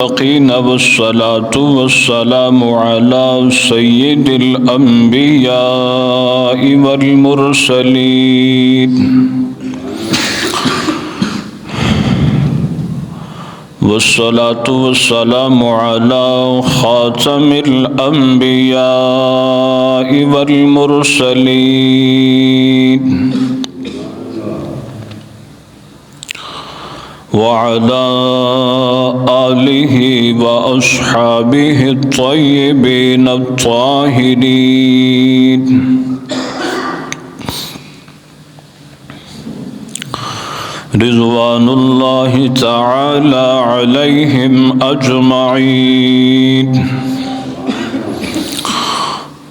والصلاة والسلام على سيد الأنبياء والمرسلين والصلاة والسلام على خاتم الأنبياء والمرسلين وعلى آله وأصحابه الطيبين الطاهرين رضوان الله تعالى عليهم أجمعين.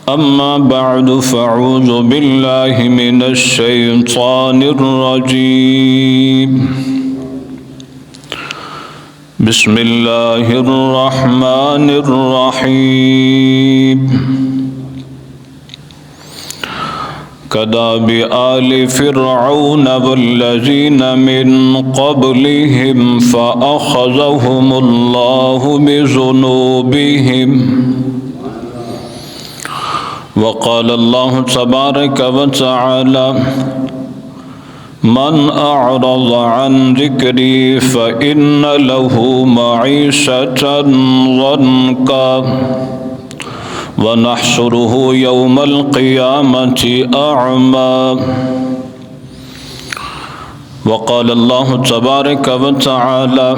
أما بعد فأعوذ بالله من الشيطان الرجيم. بسم الله الرحمن الرحيم. كداب آل فرعون والذين من قبلهم فأخذهم الله بذنوبهم. وقال الله تبارك وتعالى: من أعرض عن ذكري فإن له معيشة ضنكا ونحشره يوم القيامة أعمى. وقال الله تبارك وتعالى: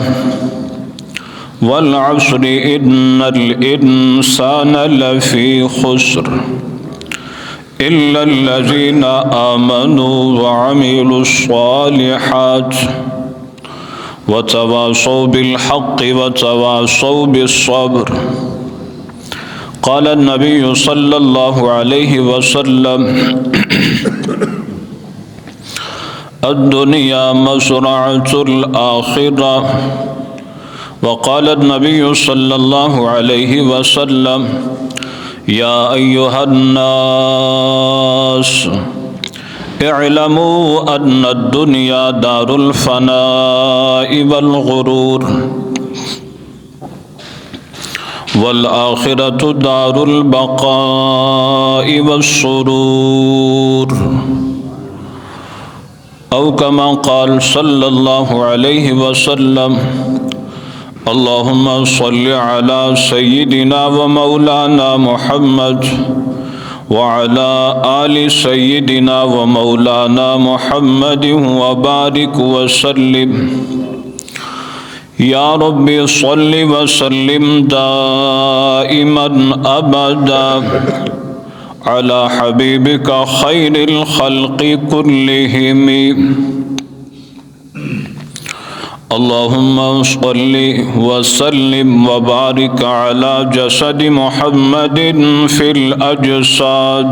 والعصر إن الإنسان لفي خسر إلا الذين آمنوا وعملوا الصالحات وتواصوا بالحق وتواصوا بالصبر. قال النبي صلى الله عليه وسلم: الدنيا مزرعة الآخرة. وقال النبي صلى الله عليه وسلم: يا أيها الناس اعلموا أن الدنيا دار الفناء والغرور والآخرة دار البقاء والسرور، أو كما قال صلى الله عليه وسلم: اللهم صل على سيدنا ومولانا محمد وعلى آل سيدنا ومولانا محمد وبارك وسلم. يا رب صل وسلم دائما أبدا على حبيبك خير الخلق كلهم. اللهم صل وسلم وبارك على جسد محمد في الأجساد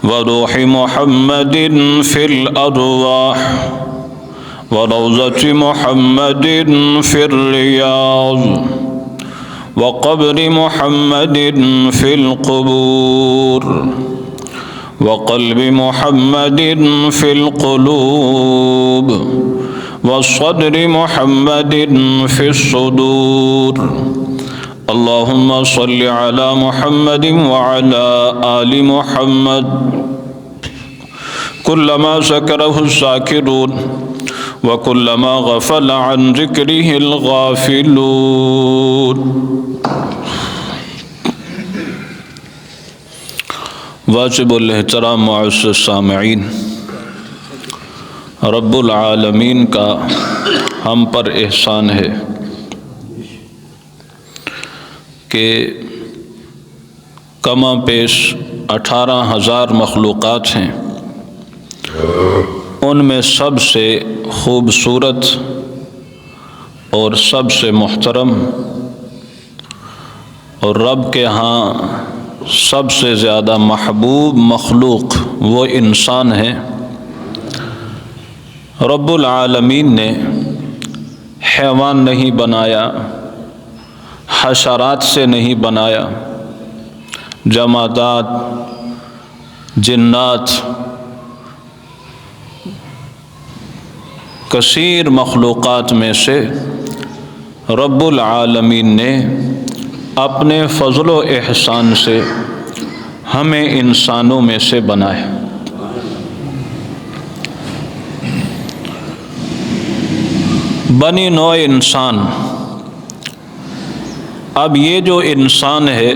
وروح محمد في الأرواح وروضة محمد في الرياض وقبر محمد في القبور وقلب محمد في القلوب وصدر محمد في الصدور. اللهم صل على محمد وعلى آل محمد كلما ذكره الذاكرون وكلما غفل عن ذكره الغافلون. واجب الاحترام معزز السامعین، رب العالمین کا ہم پر احسان ہے کہ کما پیش 18,000 مخلوقات ہیں، ان میں سب سے خوبصورت اور سب سے محترم اور رب کے ہاں سب سے زیادہ محبوب مخلوق وہ انسان ہے۔ رب العالمین نے حیوان نہیں بنایا، حشرات سے نہیں بنایا، جمادات، جنات، کثیر مخلوقات میں سے رب العالمین نے اپنے فضل و احسان سے ہمیں انسانوں میں سے بنائے۔ بنی نوع انسان، اب یہ جو انسان ہے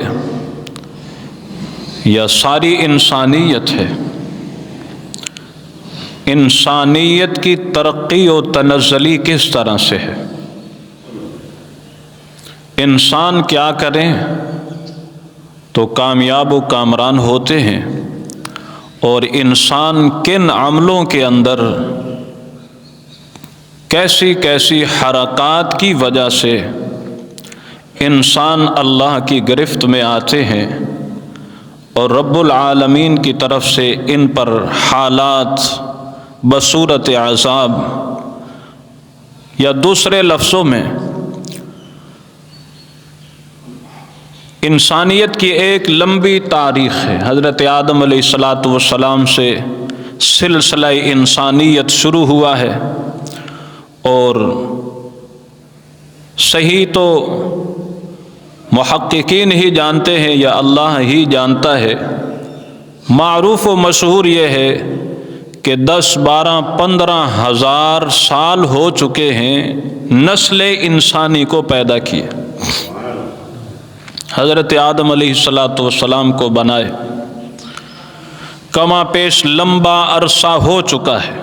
یا ساری انسانیت ہے، انسانیت کی ترقی و تنزلی کس طرح سے ہے؟ انسان کیا کریں تو کامیاب و کامران ہوتے ہیں، اور انسان کن عملوں کے اندر کیسی کیسی حرکات کی وجہ سے انسان اللہ کی گرفت میں آتے ہیں، اور رب العالمین کی طرف سے ان پر حالات بصورت عذاب، یا دوسرے لفظوں میں انسانیت کی ایک لمبی تاریخ ہے۔ حضرت آدم علیہ السلام سے سلسلہ انسانیت شروع ہوا ہے، اور صحیح تو محققین ہی جانتے ہیں یا اللہ ہی جانتا ہے، معروف و مشہور یہ ہے کہ 10، 12، 15 ہزار سال ہو چکے ہیں نسل انسانی کو پیدا کیے، حضرت آدم علیہ السلام کو بنائے، کما پیش لمبا عرصہ ہو چکا ہے۔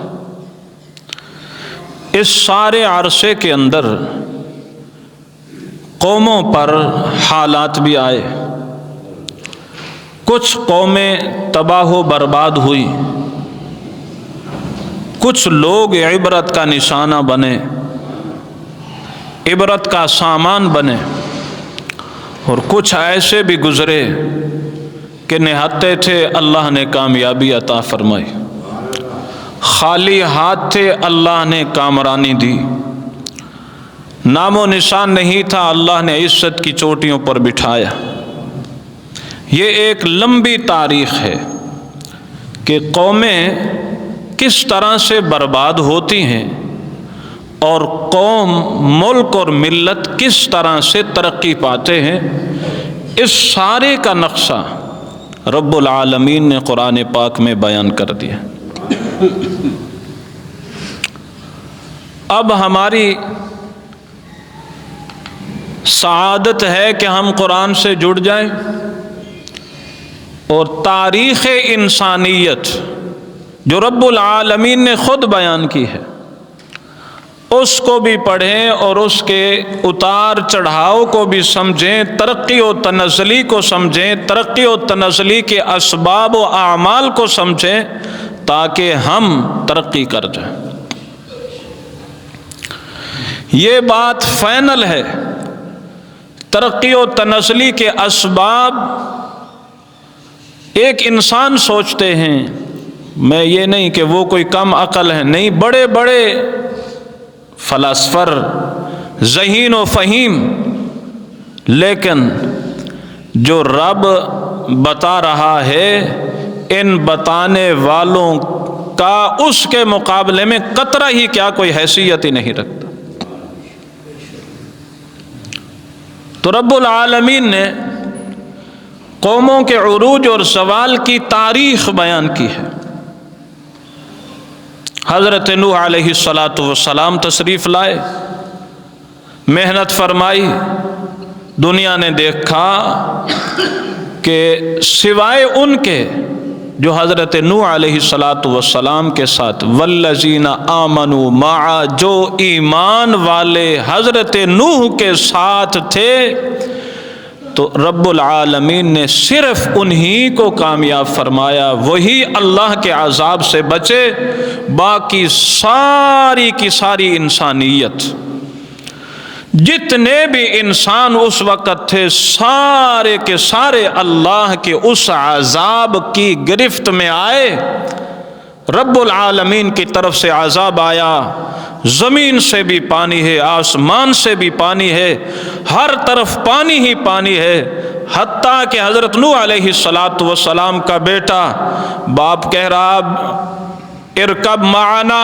اس سارے عرصے کے اندر قوموں پر حالات بھی آئے، کچھ قومیں تباہ و برباد ہوئی، کچھ لوگ عبرت کا نشانہ بنے، عبرت کا سامان بنے، اور کچھ ایسے بھی گزرے کہ نہتے تھے اللہ نے کامیابی عطا فرمائی، خالی ہاتھ تھے اللہ نے کامرانی دی، نام و نشان نہیں تھا اللہ نے عزت کی چوٹیوں پر بٹھایا۔ یہ ایک لمبی تاریخ ہے کہ قومیں کس طرح سے برباد ہوتی ہیں، اور قوم، ملک اور ملت کس طرح سے ترقی پاتے ہیں، اس سارے کا نقشہ رب العالمین نے قرآن پاک میں بیان کر دیا۔ اب ہماری سعادت ہے کہ ہم قرآن سے جڑ جائیں اور تاریخ انسانیت جو رب العالمین نے خود بیان کی ہے اس کو بھی پڑھیں، اور اس کے اتار چڑھاؤ کو بھی سمجھیں، ترقی و تنزلی کو سمجھیں، ترقی و تنزلی کے اسباب و اعمال کو سمجھیں، تاکہ ہم ترقی کر جائیں۔ یہ بات فائنل ہے، ترقی و تنزلی کے اسباب ایک انسان سوچتے ہیں، میں یہ نہیں کہ وہ کوئی کم عقل ہے، نہیں، بڑے بڑے فلاسفر، ذہین و فہیم، لیکن جو رب بتا رہا ہے ان بتانے والوں کا اس کے مقابلے میں قطرہ ہی کیا کوئی حیثیت ہی نہیں رکھتا۔ تو رب العالمین نے قوموں کے عروج اور زوال کی تاریخ بیان کی ہے۔ حضرت نوح علیہ السلام تشریف لائے، محنت فرمائی، دنیا نے دیکھا کہ سوائے ان کے جو حضرت نوح علیہ السلام کے ساتھ والذین آمنوا معا، جو ایمان والے حضرت نوح کے ساتھ تھے، تو رب العالمین نے صرف انہی کو کامیاب فرمایا، وہی اللہ کے عذاب سے بچے، باقی ساری کی ساری انسانیت، جتنے بھی انسان اس وقت تھے، سارے کے سارے اللہ کے اس عذاب کی گرفت میں آئے۔ رب العالمین کی طرف سے عذاب آیا، زمین سے بھی پانی ہے، آسمان سے بھی پانی ہے، ہر طرف پانی ہی پانی ہے، حتیٰ کہ حضرت نوح علیہ السلام کا بیٹا باپ کہہ رہا ارکب معنا،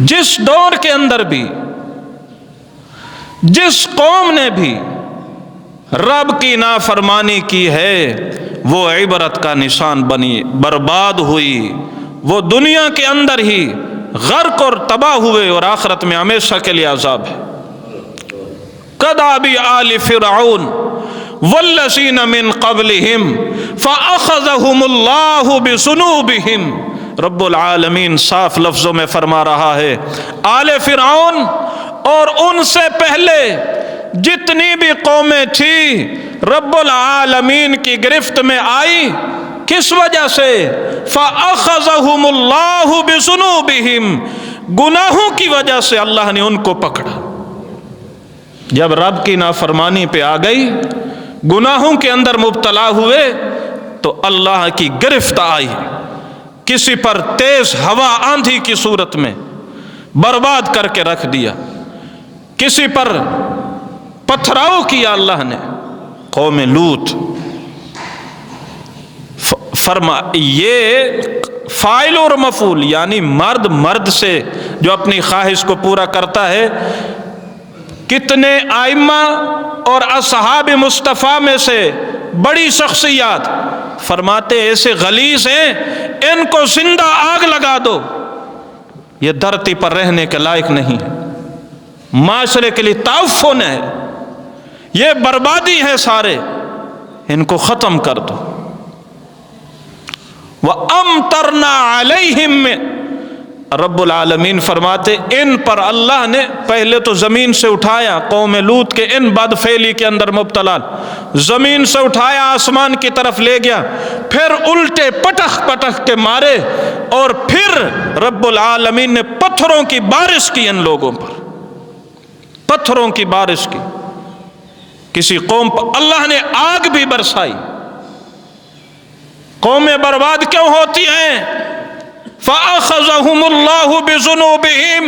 جس دور کے اندر بھی جس قوم نے بھی رب کی نافرمانی کی ہے وہ عبرت کا نشان بنی، برباد ہوئی، وہ دنیا کے اندر ہی غرق اور تباہ ہوئے، اور آخرت میں ہمیشہ کے لیے عذاب ہے۔ کداب آل فرعون والذین من قبلہم فأخذہم اللہ بذنوبہم۔ رب العالمین صاف لفظوں میں فرما رہا ہے، آل فرعون اور ان سے پہلے جتنی بھی قومیں تھیں رب العالمین کی گرفت میں آئی، کس وجہ سے؟ فَأَخَذَهُمُ اللَّهُ بِذُنُوبِهِمْ، گناہوں کی وجہ سے اللہ نے ان کو پکڑا۔ جب رب کی نافرمانی پہ آ گئی، گناہوں کے اندر مبتلا ہوئے، تو اللہ کی گرفت آئی، کسی پر تیز ہوا آندھی کی صورت میں برباد کر کے رکھ دیا، کسی پر پتھراؤ کیا اللہ نے۔ قوم لوط فرما، یہ فاعل اور مفعول یعنی مرد مرد سے جو اپنی خواہش کو پورا کرتا ہے، کتنے ائمہ اور اصحاب مصطفیٰ میں سے بڑی شخصیات فرماتے ایسے غلیظ ہیں ان کو زندہ آگ لگا دو، یہ دھرتی پر رہنے کے لائق نہیں، معاشرے کے لیے تعفن ہے، یہ بربادی ہے، سارے ان کو ختم کر دو۔ وَأَمْطَرْنَا عَلَيْهِمْ، رب العالمین فرماتے ان پر اللہ نے پہلے تو زمین سے اٹھایا، قوم لوط کے ان بد فعلی کے اندر مبتلا، زمین سے اٹھایا آسمان کی طرف لے گیا، پھر الٹے پٹخ پٹخ کے مارے، اور پھر رب العالمین نے پتھروں کی بارش کی ان لوگوں پر، پتھروں کی بارش کی۔ کسی قوم پر اللہ نے آگ بھی برسائی۔ قومیں برباد کیوں ہوتی ہیں؟ فَأَخَذَهُمُ اللَّهُ بِذُنُوبِهِمْ،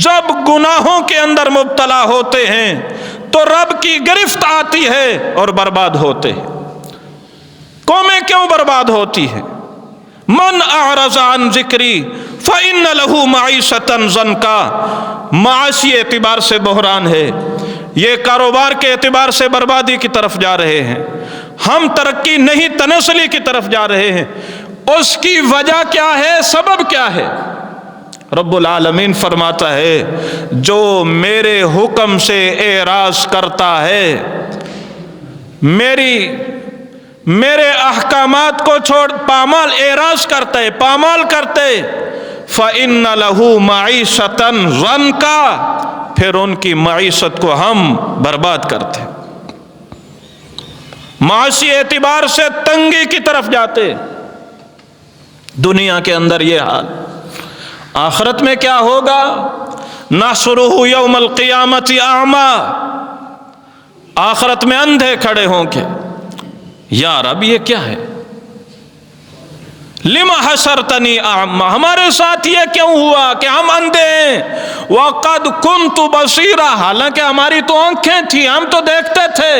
جب گناہوں کے اندر مبتلا ہوتے ہیں تو رب کی گرفت آتی ہے اور برباد ہوتے ہیں۔ قومیں کیوں برباد ہوتی ہیں؟ من اعرض عن ذکری فإن له معیشة ضنکا، معاشی اعتبار سے بحران ہے، یہ کاروبار کے اعتبار سے بربادی کی طرف جا رہے ہیں، ہم ترقی نہیں تنزلی کی طرف جا رہے ہیں۔ اس کی وجہ کیا ہے؟ سبب کیا ہے؟ رب العالمین فرماتا ہے جو میرے حکم سے اعراض کرتا ہے، میرے احکامات کو چھوڑ پامال اعراض کرتے، پامال کرتے، فَإِنَّ لَهُ مَعِيشَةً ضَنْكَا، پھر ان کی معیشت کو ہم برباد کرتے، معاشی اعتبار سے تنگی کی طرف جاتے۔ دنیا کے اندر یہ حال، آخرت میں کیا ہوگا؟ نَحْشُرُهُ يَوْمَ الْقِيَامَةِ أَعْمَى، آخرت میں اندھے کھڑے ہوں گے، یا رب یہ کیا ہے؟ لِمَ حَشَرْتَنِي أَعْمَى، ہمارے ساتھ یہ کیوں ہوا کہ ہم اندھے ہیں؟ وَقَدْ كُنْتُ بَصِيرًا، حالانکہ ہماری تو آنکھیں تھیں، ہم تو دیکھتے تھے۔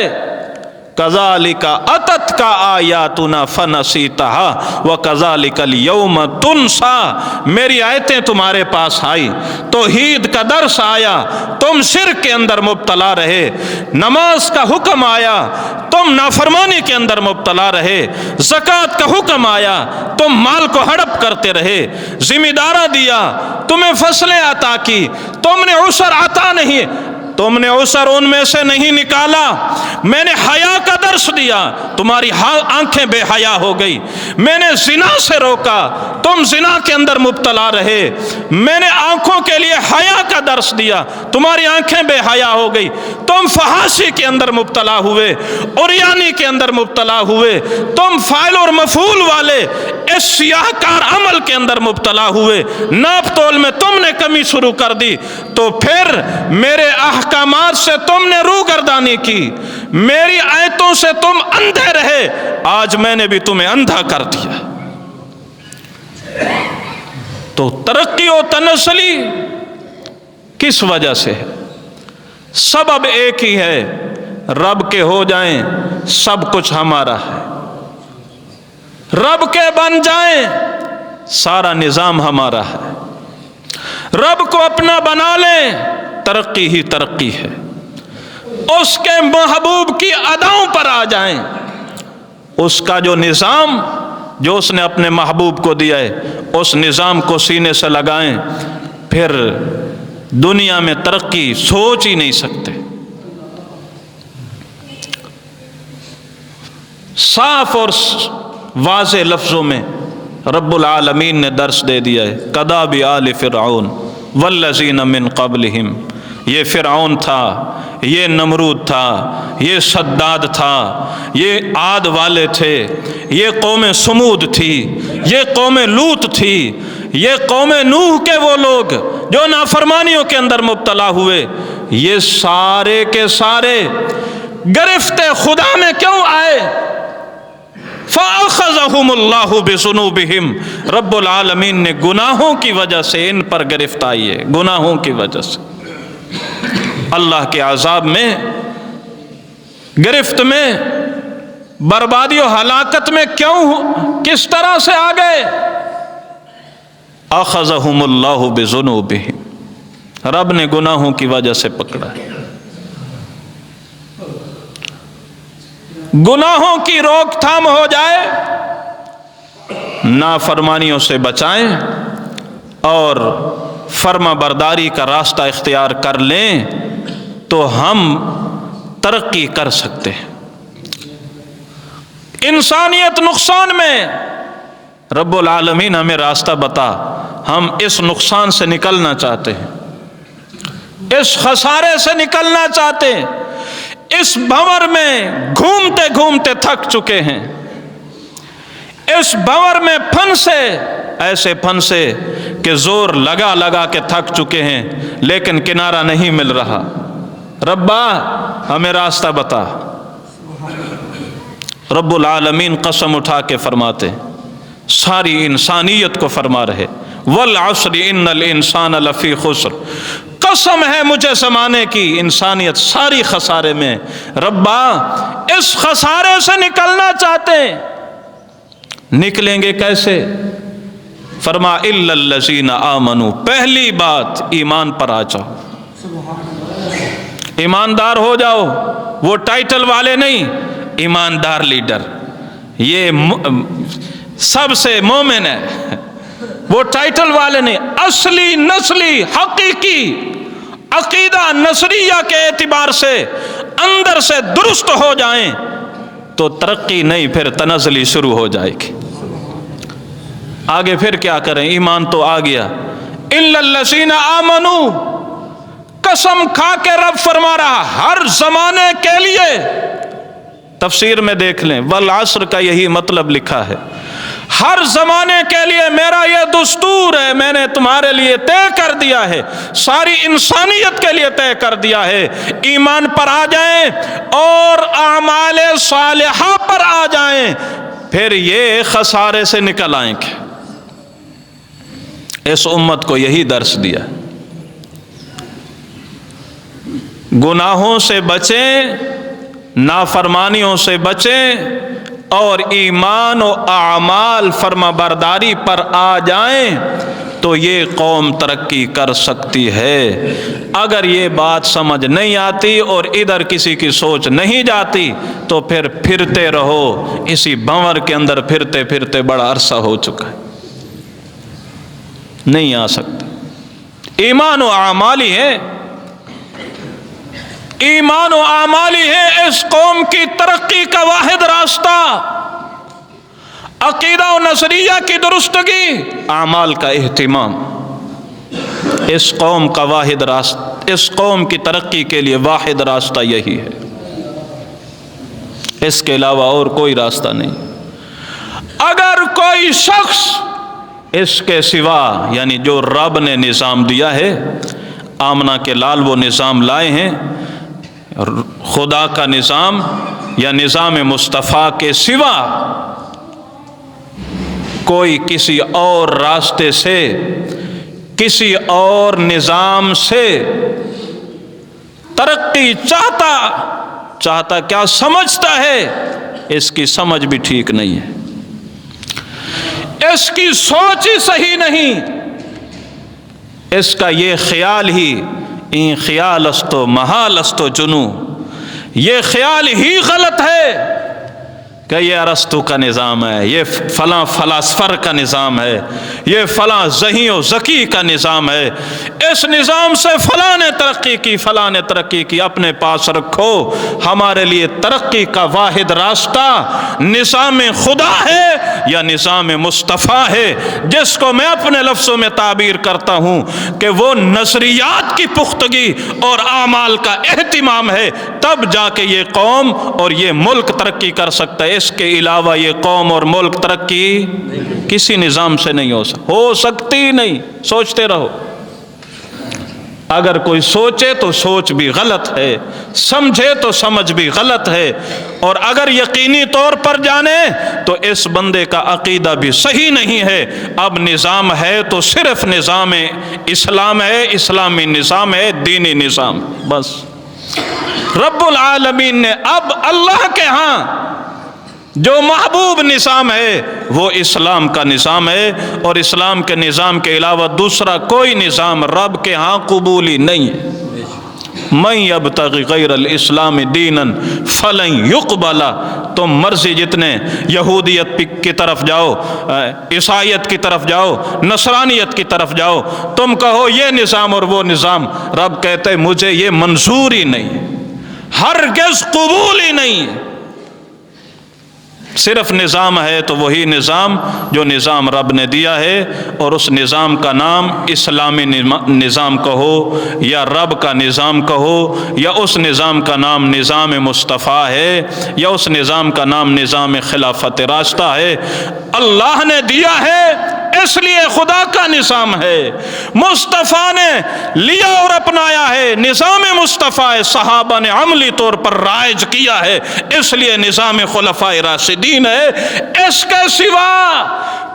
كَذَلِكَ أَتَتْكَ آيَاتُنَا فَنَسِيتَهَا وَكَذَلِكَ الْيَوْمَ تُنْسَى، میری آیتیں تمہارے پاس آئی، توحید کا درس آیا، تم شرک کے اندر مبتلا رہے، نماز کا حکم آیا، تم نافرمانی کے اندر مبتلا رہے، زکوٰۃ کا حکم آیا، تم مال کو ہڑپ کرتے رہے، ذمہ دارہ دیا، تمہیں فصلیں عطا کی، تم نے عشر عطا نہیں، تم نے عشر ان میں سے نہیں نکالا، میں نے حیا کا درس دیا، تمہاری آنکھیں بے حیا ہو گئی، میں نے زنا سے روکا، تم زنا کے اندر مبتلا رہے، میں نے آنکھوں کے لیے حیا کا درس دیا، تمہاری آنکھیں بے حیا ہو گئی، تم فحاشی کے اندر مبتلا ہوئے، عریانی کے اندر مبتلا ہوئے، تم فاعل اور مفعول والے اس سیاہ کار عمل کے اندر مبتلا ہوئے، ناپ تول میں تم نے کمی شروع کر دی، تو پھر میرے احکامات سے تم نے روگردانی کی، میری آیتوں سے تم اندھے رہے، آج میں نے بھی تمہیں اندھا کر دیا۔ تو ترقی و تنزلی کس وجہ سے ہے؟ سبب ایک ہی ہے، رب کے ہو جائیں سب کچھ ہمارا ہے، رب کے بن جائیں سارا نظام ہمارا ہے، رب کو اپنا بنا لیں، ترقی ہی ترقی ہے۔ اس کے محبوب کی اداؤں پر آ جائیں، اس کا جو نظام جو اس نے اپنے محبوب کو دیا ہے اس نظام کو سینے سے لگائیں، پھر دنیا میں ترقی سوچ ہی نہیں سکتے۔ صاف اور واضح لفظوں میں رب العالمین نے درس دے دیا ہے، کداب آل فرعون والذین من قبلہم۔ یہ فرعون تھا، یہ نمرود تھا، یہ شداد تھا، یہ عاد والے تھے، یہ قوم سمود تھی، یہ قوم لوط تھی، یہ قوم نوح کے وہ لوگ جو نافرمانیوں کے اندر مبتلا ہوئے، یہ سارے کے سارے گرفت خدا میں کیوں آئے؟ فَأَخَذَهُمُ اللَّهُ بِذُنُوبِهِمْ، رب العالمین نے گناہوں کی وجہ سے ان پر گرفت آئی ہے، گناہوں کی وجہ سے اللہ کے عذاب میں، گرفت میں، بربادی و ہلاکت میں کیوں، کس طرح سے آ گئے؟ اخذہم اللہ بذنوبہم، رب نے گناہوں کی وجہ سے پکڑا ہے۔ گناہوں کی روک تھام ہو جائے، نافرمانیوں سے بچائیں اور فرما برداری کا راستہ اختیار کر لیں تو ہم ترقی کر سکتے ہیں۔ انسانیت نقصان میں، رب العالمین ہمیں راستہ بتا، ہم اس نقصان سے نکلنا چاہتے ہیں، اس خسارے سے نکلنا چاہتے ہیں، اس بھنور میں گھومتے گھومتے تھک چکے ہیں، اس بھنور میں پھنسے، ایسے پھنسے کہ زور لگا لگا کے تھک چکے ہیں لیکن کنارہ نہیں مل رہا۔ ربا ہمیں راستہ بتا۔ رب العالمین قسم اٹھا کے فرماتے، ساری انسانیت کو فرما رہے، والعصر ان الانسان لفی خسر، قسم ہے مجھے زمانے کی، انسانیت ساری خسارے میں۔ ربا اس خسارے سے نکلنا چاہتے ہیں، نکلیں گے کیسے؟ فرما الا الذین آمنوا، پہلی بات ایمان پر آ جاؤ، ایماندار ہو جاؤ، وہ ٹائٹل والے نہیں، ایماندار لیڈر، یہ سب سے مومن ہے، وہ ٹائٹل والے نہیں، اصلی نسلی حقیقی عقیدہ نصریہ کے اعتبار سے اندر سے درست ہو جائیں تو ترقی نہیں، پھر تنزلی شروع ہو جائے گی۔ آگے پھر کیا کریں؟ ایمان تو آ گیا، الا الذین آمنوا، قسم کھا کے رب فرما رہا ہر زمانے کے لیے، تفسیر میں دیکھ لیں، والعصر کا یہی مطلب لکھا ہے، ہر زمانے کے لیے میرا یہ دستور ہے، میں نے تمہارے لیے طے کر دیا ہے، ساری انسانیت کے لیے طے کر دیا ہے، ایمان پر آ جائیں اور اعمال صالحہ پر آ جائیں، پھر یہ خسارے سے نکل آئیں گے۔ اس امت کو یہی درس دیا، گناہوں سے بچیں، نافرمانیوں سے بچیں اور ایمان و اعمال فرما برداری پر آ جائیں تو یہ قوم ترقی کر سکتی ہے۔ اگر یہ بات سمجھ نہیں آتی اور ادھر کسی کی سوچ نہیں جاتی تو پھر پھرتے رہو، اسی بھنور کے اندر پھرتے پھرتے بڑا عرصہ ہو چکا ہے، نہیں آ سکتا۔ ایمان و اعمال ہی ہے، ایمان و اعمال ہی ہے اس قوم کی ترقی کا واحد راستہ، عقیدہ و نظریہ کی درستگی، اعمال کا اہتمام، اس قوم کا واحد راستہ، اس قوم کی ترقی کے لیے واحد راستہ یہی ہے، اس کے علاوہ اور کوئی راستہ نہیں۔ اگر کوئی شخص اس کے سوا، یعنی جو رب نے نظام دیا ہے، آمنہ کے لال وہ نظام لائے ہیں، خدا کا نظام یا نظام مصطفیٰ کے سوا کوئی کسی اور راستے سے، کسی اور نظام سے ترقی چاہتا کیا سمجھتا ہے، اس کی سمجھ بھی ٹھیک نہیں ہے، اس کی سوچ ہی صحیح نہیں، اس کا یہ خیال ہی این خیال است و محال است و جنو، یہ خیال ہی غلط ہے کہ یہ ارسطو کا نظام ہے، یہ فلاں فلاسفر کا نظام ہے، یہ فلاں ذہین و ذکی کا نظام ہے، اس نظام سے فلاں نے ترقی کی، فلاں نے ترقی کی۔ اپنے پاس رکھو، ہمارے لیے ترقی کا واحد راستہ نظام خدا ہے یا نظام مصطفیٰ ہے، جس کو میں اپنے لفظوں میں تعبیر کرتا ہوں کہ وہ نظریات کی پختگی اور اعمال کا اہتمام ہے، تب جا کے یہ قوم اور یہ ملک ترقی کر سکتا ہے۔ اس کے علاوہ یہ قوم اور ملک ترقی کسی نظام سے نہیں ہو سکتی نہیں۔ سوچتے رہو، اگر کوئی سوچے تو سوچ بھی غلط ہے، سمجھے تو سمجھ بھی غلط ہے، اور اگر یقینی طور پر جانے تو اس بندے کا عقیدہ بھی صحیح نہیں ہے۔ اب نظام ہے تو صرف نظام اسلام ہے، اسلامی نظام ہے، دینی نظام، بس۔ رب العالمین نے اب اللہ کے ہاں جو محبوب نظام ہے وہ اسلام کا نظام ہے، اور اسلام کے نظام کے علاوہ دوسرا کوئی نظام رب کے ہاں قبولی نہیں ہے۔ من یبتغی غیر الاسلام دینا فلن یقبل۔ تم مرضی جتنے یہودیت کی طرف جاؤ، عیسائیت کی طرف جاؤ، نصرانیت کی طرف جاؤ، تم کہو یہ نظام اور وہ نظام، رب کہتے مجھے یہ منظور ہی نہیں، ہرگز قبول ہی نہیں۔ صرف نظام ہے تو وہی نظام جو نظام رب نے دیا ہے، اور اس نظام کا نام اسلامی نظام کہو یا رب کا نظام کہو، یا اس نظام کا نام نظام مصطفیٰ ہے، یا اس نظام کا نام نظام خلافت راستہ ہے۔ اللہ نے دیا ہے اس لیے خدا کا نظام ہے، مصطفیٰ نے لیا اور اپنایا ہے، نظام مصطفیٰ ہے، صحابہ نے عملی طور پر رائج کیا ہے، اس لیے نظام خلفاء راشدین ہے۔ اس کے سوا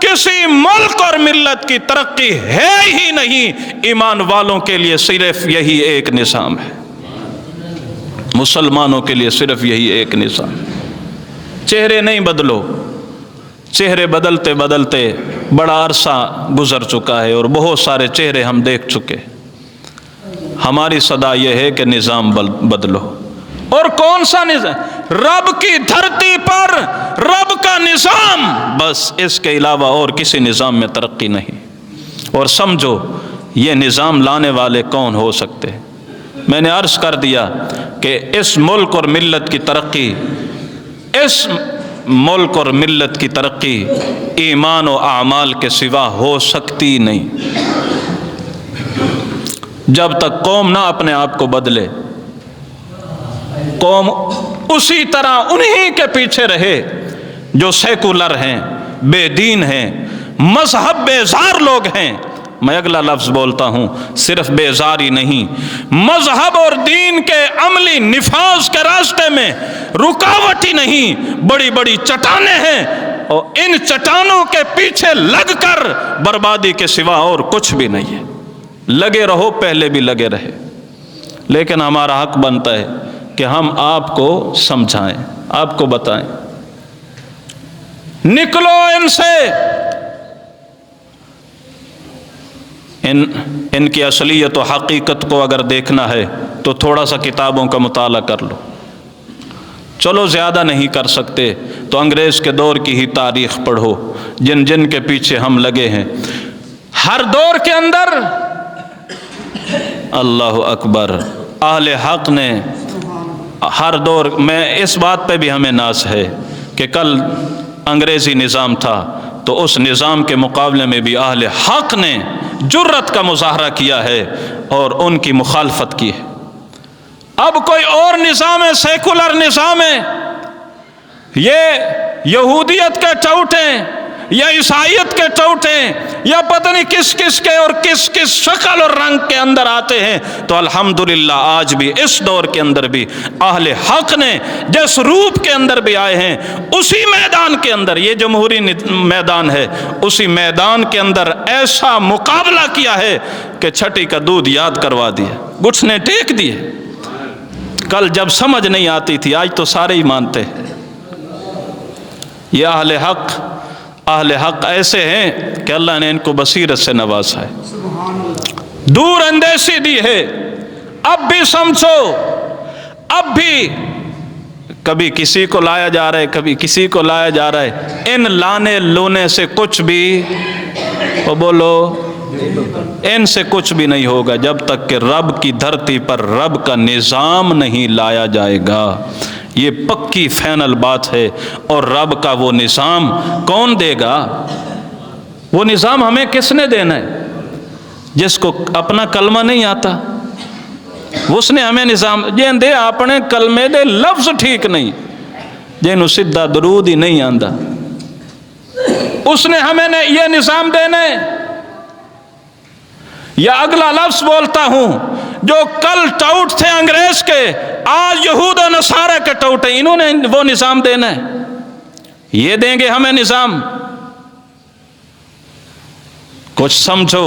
کسی ملک اور ملت کی ترقی ہے ہی نہیں۔ ایمان والوں کے لیے صرف یہی ایک نظام ہے، مسلمانوں کے لیے صرف یہی ایک نظام۔ چہرے نہیں بدلو، چہرے بدلتے بدلتے بڑا عرصہ گزر چکا ہے اور بہت سارے چہرے ہم دیکھ چکے۔ ہماری صدا یہ ہے کہ نظام بدلو۔ اور کون سا نظام؟ رب کی دھرتی پر رب کا نظام، بس اس کے علاوہ اور کسی نظام میں ترقی نہیں۔ اور سمجھو یہ نظام لانے والے کون ہو سکتے؟ میں نے عرض کر دیا کہ اس ملک اور ملت کی ترقی، اس ملک اور ملت کی ترقی ایمان و اعمال کے سوا ہو سکتی نہیں۔ جب تک قوم نہ اپنے آپ کو بدلے، قوم اسی طرح انہی کے پیچھے رہے جو سیکولر ہیں، بے دین ہیں، مذہب بیزار لوگ ہیں۔ میں اگلا لفظ بولتا ہوں، صرف بیزاری نہیں، مذہب اور دین کے عملی نفاذ کے راستے میں رکاوٹ ہی نہیں، بڑی بڑی چٹانیں ہیں، اور ان چٹانوں کے پیچھے لگ کر بربادی کے سوا اور کچھ بھی نہیں ہے۔ لگے رہو، پہلے بھی لگے رہے، لیکن ہمارا حق بنتا ہے کہ ہم آپ کو سمجھائیں، آپ کو بتائیں، نکلو ان سے۔ ان کی اصلیت و حقیقت کو اگر دیکھنا ہے تو تھوڑا سا کتابوں کا مطالعہ کر لو۔ چلو زیادہ نہیں کر سکتے تو انگریز کے دور کی ہی تاریخ پڑھو، جن جن کے پیچھے ہم لگے ہیں۔ ہر دور کے اندر، اللہ اکبر، اہل حق نے ہر دور میں، اس بات پہ بھی ہمیں ناز ہے کہ کل انگریزی نظام تھا تو اس نظام کے مقابلے میں بھی اہل حق نے جرت کا مظاہرہ کیا ہے اور ان کی مخالفت کی ہے۔ اب کوئی اور نظام ہے، سیکولر نظام ہے، یہ یہودیت کے ٹوٹیں یا عیسائیت کے ٹوٹیں یا پتہ نہیں کس کس کے اور کس کس شکل اور رنگ کے اندر آتے ہیں، تو الحمدللہ آج بھی اس دور کے اندر بھی اہل حق نے جس روپ کے اندر بھی آئے ہیں، اسی میدان کے اندر، یہ جمہوری میدان ہے، اسی میدان کے اندر ایسا مقابلہ کیا ہے کہ چھٹی کا دودھ یاد کروا دیا، گھٹنے ٹیک دیے۔ کل جب سمجھ نہیں آتی تھی، آج تو سارے ہی مانتے ہیں۔ یہ اہل حق ایسے ہیں کہ اللہ نے ان کو بصیرت سے نوازا ہے۔ دور اندیشی دی ہے. اب بھی سمجھو، اب بھی کبھی کسی کو لایا جا رہا ہے، کبھی کسی کو لایا جا رہا ہے. ان لانے لونے سے کچھ بھی، وہ بولو، ان سے کچھ بھی نہیں ہوگا جب تک کہ رب کی دھرتی پر رب کا نظام نہیں لایا جائے گا. یہ پکی فائنل بات ہے. اور رب کا وہ نظام کون دے گا؟ وہ نظام ہمیں کس نے دینا ہے؟ جس کو اپنا کلمہ نہیں آتا اس نے ہمیں نظام جن دے اپنے کلمے دے لفظ ٹھیک نہیں، جنہوں سیدھا درود ہی نہیں آندا، اس نے ہمیں یہ نظام دینا ہے. یا اگلا لفظ بولتا ہوں، جو کل ٹاؤٹ تھے انگریز کے، آج یہود و نصارہ کے ٹاؤٹ ہیں، انہوں نے وہ نظام دینا ہے. یہ دیں گے ہمیں نظام؟ کچھ سمجھو.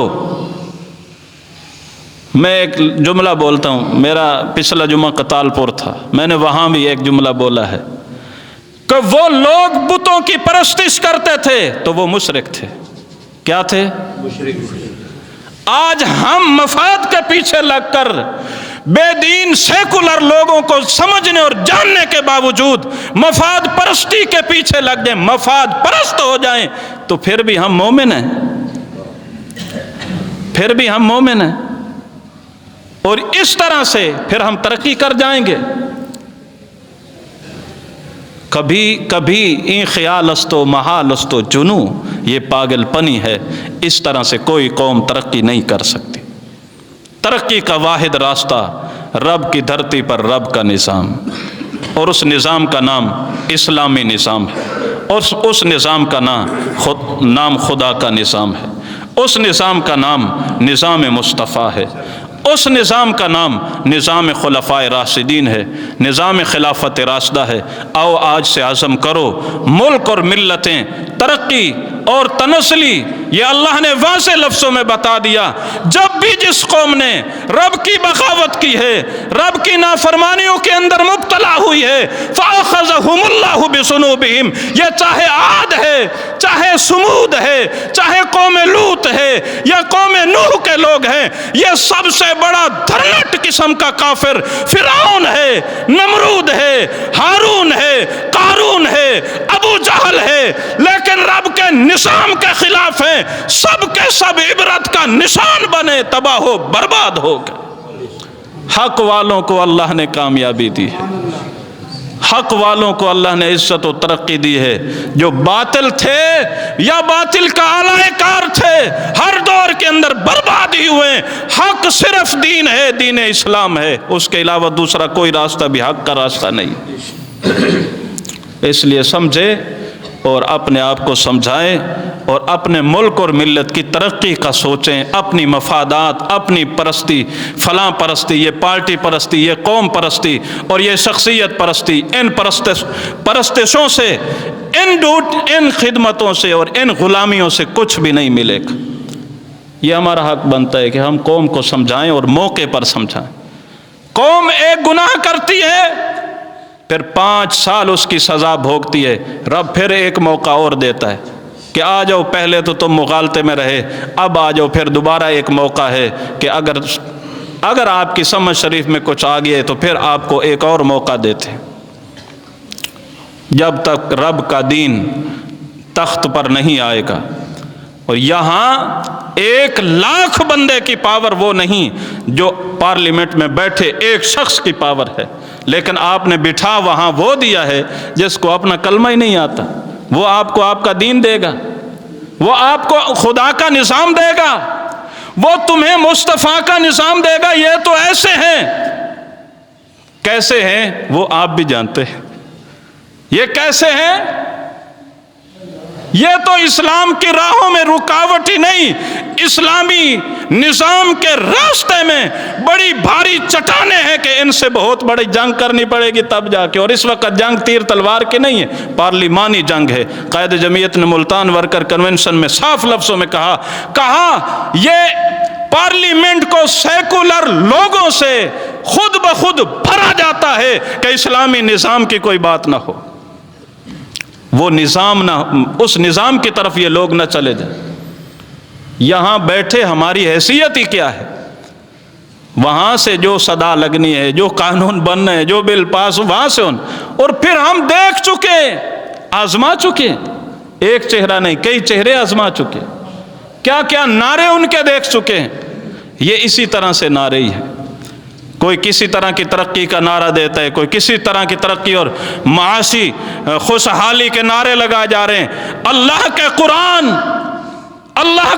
میں ایک جملہ بولتا ہوں، میرا پچھلا جمعہ قتالپور تھا، میں نے وہاں بھی ایک جملہ بولا ہے کہ وہ لوگ بتوں کی پرستش کرتے تھے تو وہ مشرک تھے. کیا تھے؟ مشرک. آج ہم مفاد کے پیچھے لگ کر بے دین سیکولر لوگوں کو سمجھنے اور جاننے کے باوجود مفاد پرستی کے پیچھے لگ جائیں، مفاد پرست ہو جائیں، تو پھر بھی ہم مومن ہیں، پھر بھی ہم مومن ہیں. اور اس طرح سے پھر ہم ترقی کر جائیں گے. کبھی کبھی این خیال استو محال استو جنو، یہ پاگل پنی ہے. اس طرح سے کوئی قوم ترقی نہیں کر سکتی. ترقی کا واحد راستہ رب کی دھرتی پر رب کا نظام، اور اس نظام کا نام اسلامی نظام ہے، اور اس نظام کا نام خدا کا نظام ہے. اس نظام کا نام نظام مصطفیٰ ہے. اس نظام کا نام نظام خلفائے راشدین ہے، نظام خلافت راشدہ ہے. آؤ آج سے عزم کرو، ملک اور ملتیں ترقی اور تنزلی، یہ اللہ نے واضح لفظوں میں بتا دیا. جب بھی جس قوم نے رب کی بغاوت کی ہے، رب کی نافرمانیوں کے اندر مبتلا ہوئی ہے، فَأَخَذَهُمُ اللَّهُ بِذُنُوبِهِمْ، یہ چاہے عاد ہے، چاہے سمود ہے، چاہے قوم لوط ہے یا قوم نوح کے لوگ ہیں، یہ سب سے بڑا دھرنٹ قسم کا کافر فرعون ہے، نمرود ہے، ہارون ہے، قارون ہے، ابو جہل ہے، لیکن رب کے نظام کے خلاف ہیں. سب کے سب عبرت کا نشان بنے، تباہ و برباد ہو گئے. حق والوں کو اللہ نے کامیابی دی ہے، حق والوں کو اللہ نے عزت و ترقی دی ہے. جو باطل تھے یا باطل کا اعلی کار تھے، ہر دور کے اندر برباد ہی ہوئے. حق صرف دین ہے، دین اسلام ہے، اس کے علاوہ دوسرا کوئی راستہ بھی حق کا راستہ نہیں. اس لیے سمجھے اور اپنے آپ کو سمجھائیں اور اپنے ملک اور ملت کی ترقی کا سوچیں. اپنی مفادات، اپنی پرستی، فلاں پرستی، یہ پارٹی پرستی، یہ قوم پرستی اور یہ شخصیت پرستی، ان پرستشوں سے، ان خدمتوں سے اور ان غلامیوں سے کچھ بھی نہیں ملے گا. یہ ہمارا حق بنتا ہے کہ ہم قوم کو سمجھائیں اور موقع پر سمجھائیں. قوم ایک گناہ کرتی ہے، پھر 5 سال اس کی سزا بھوگتی ہے، رب پھر ایک موقع اور دیتا ہے کہ آ جاؤ، پہلے تو تم مغالطے میں رہے، اب آ جاؤ. پھر دوبارہ ایک موقع ہے کہ اگر آپ کی سمجھ شریف میں کچھ آ گیا تو پھر آپ کو ایک اور موقع دیتے ہیں. جب تک رب کا دین تخت پر نہیں آئے گا، اور یہاں 1,00,000 بندے کی پاور وہ نہیں جو پارلیمنٹ میں بیٹھے ایک شخص کی پاور ہے، لیکن آپ نے بٹھا وہاں وہ دیا ہے جس کو اپنا کلمہ ہی نہیں آتا. وہ آپ کو آپ کا دین دے گا، وہ آپ کو خدا کا نظام دے گا، وہ تمہیں مصطفیٰ کا نظام دے گا. یہ تو ایسے ہیں، کیسے ہیں وہ آپ بھی جانتے ہیں. یہ کیسے ہیں؟ یہ تو اسلام کی راہوں میں رکاوٹ ہی نہیں، اسلامی نظام کے راستے میں بڑی بھاری چٹانیں ہیں کہ ان سے بہت بڑی جنگ کرنی پڑے گی تب جا کے. اور اس وقت جنگ تیر تلوار کی نہیں ہے، پارلیمانی جنگ ہے. قائد جمعیت نے ملتان ورکر کنونشن میں صاف لفظوں میں کہا یہ پارلیمنٹ کو سیکولر لوگوں سے خود بخود بھرا جاتا ہے کہ اسلامی نظام کی کوئی بات نہ ہو. وہ نظام نہ، اس نظام کی طرف یہ لوگ نہ چلے جائیں. یہاں بیٹھے ہماری حیثیت ہی کیا ہے؟ وہاں سے جو صدا لگنی ہے، جو قانون بننا ہے، جو بل پاس وہاں سے اور پھر ہم دیکھ چکے، آزما چکے، ایک چہرہ نہیں کئی چہرے آزما چکے، کیا کیا نعرے ان کے دیکھ چکے ہیں۔ یہ اسی طرح سے نعرے ہی ہے، کوئی کسی طرح کی ترقی کا نعرہ دیتا ہے، کوئی کسی طرح کی ترقی اور معاشی خوشحالی کے نعرے لگا جا رہے ہیں۔ اللہ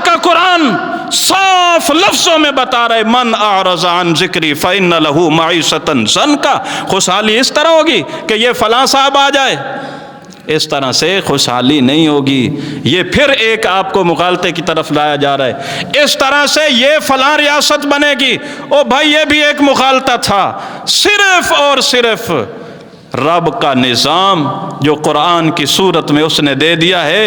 کا قرآن صاف لفظوں میں بتا رہے، من اعرض عن ذکری فإن له معیشۃ ضنکا۔ خوشحالی اس طرح ہوگی کہ یہ فلاں صاحب آ جائے، اس طرح سے خوشحالی نہیں ہوگی۔ یہ پھر ایک آپ کو مغالطے کی طرف لایا جا رہا ہے، اس طرح سے یہ فلاں ریاست بنے گی، او بھائی یہ بھی ایک مغالطہ تھا۔ صرف اور صرف رب کا نظام جو قرآن کی صورت میں اس نے دے دیا ہے،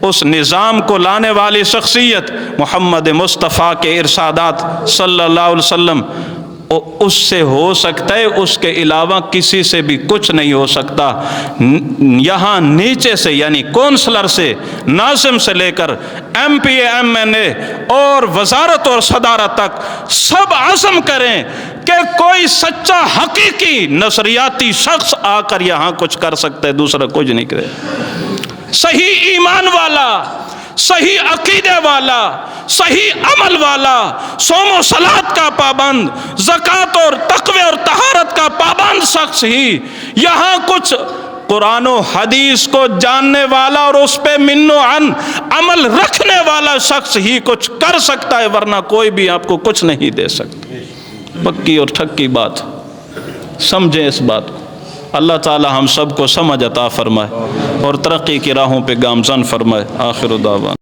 اس نظام کو لانے والی شخصیت محمد مصطفیٰ کے ارشادات صلی اللہ علیہ وسلم، اس سے ہو سکتا ہے، اس کے علاوہ کسی سے بھی کچھ نہیں ہو سکتا۔ یہاں نیچے سے یعنی کونسلر سے، ناظم سے لے کر ایم پی اے، ایم این اے اور وزارت اور صدارت تک سب عزم کریں کہ کوئی سچا حقیقی نظریاتی شخص آ کر یہاں کچھ کر سکتا ہے، دوسرا کچھ نہیں کرے۔ صحیح ایمان والا، صحیح عقیدے والا، صحیح عمل والا، صوم و صلاۃ کا پابند، زکوٰۃ اور تقوی اور طہارت کا پابند شخص ہی یہاں کچھ قرآن و حدیث کو جاننے والا اور اس پہ من و عن عمل رکھنے والا شخص ہی کچھ کر سکتا ہے، ورنہ کوئی بھی آپ کو کچھ نہیں دے سکتا۔ پکی اور ٹھکی بات، سمجھیں اس بات کو۔ اللہ تعالی ہم سب کو سمجھ عطا فرمائے اور ترقی کی راہوں پہ گامزن فرمائے۔ آخر دعوانا